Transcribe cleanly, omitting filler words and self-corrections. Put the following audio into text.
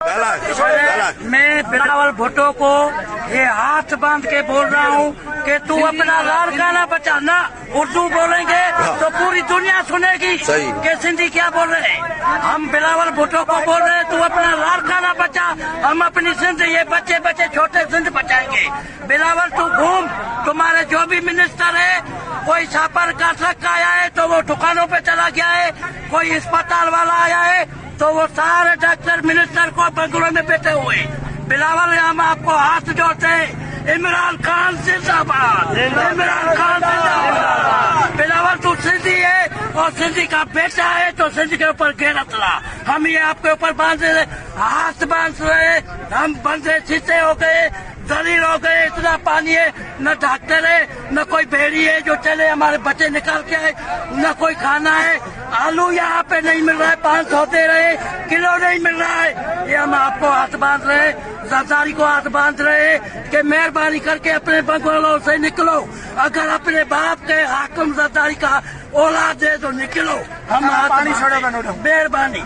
میں بلاول بھٹو کو یہ ہاتھ باندھ کے بول رہا ہوں کہ تو اپنا لاڑکانہ بچا نہ. اردو بولیں گے تو پوری دنیا سنے گی کہ سندھی کیا بول رہے ہیں. ہم بلاول بھٹو کو بول رہے ہیں تو اپنا لاڑکانہ بچا, ہم اپنی سندھ یہ بچے چھوٹے سندھ بچائیں گے. بلاول تو گھوم, تمہارے جو بھی منسٹر ہے, کوئی چھاپر کا ٹرک آیا ہے تو وہ دکانوں پہ چلا گیا ہے, کوئی اسپتال والا آیا ہے تو وہ سارے ڈاکٹر منسٹر کو بنگلوں میں بیٹھے ہوئے. بلاول ہم آپ کو ہاتھ جوڑتے ہیں, عمران خان زندہ باد, عمران خان زندہ باد. بلاول تو سندھی ہے اور سندھی کا بیٹا ہے تو سندھی کے اوپر غیرت لا. ہم یہ آپ کے اوپر باندھ رہے, ہاتھ باندھ رہے, ہم بندے چیتے ہو گئے, ذلیل ہو گئے. اتنا پانی ہے, نہ ڈاکٹر ہے, نہ کوئی بھیڑی ہے جو چلے ہمارے بچے نکال کے آئے, نہ کوئی کھانا ہے. آلو یہاں پہ نہیں مل رہا ہے, 500 دے رہے, کلو نہیں مل رہا ہے. یہ ہم آپ کو ہاتھ باندھ رہے, زرداری کو ہاتھ باندھ رہے کہ مہربانی کر کے اپنے بنگلوں سے نکلو. اگر اپنے باپ کے حاکم زرداری کا اولاد ہے تو نکلو. ہم ہاتھ مہربانی.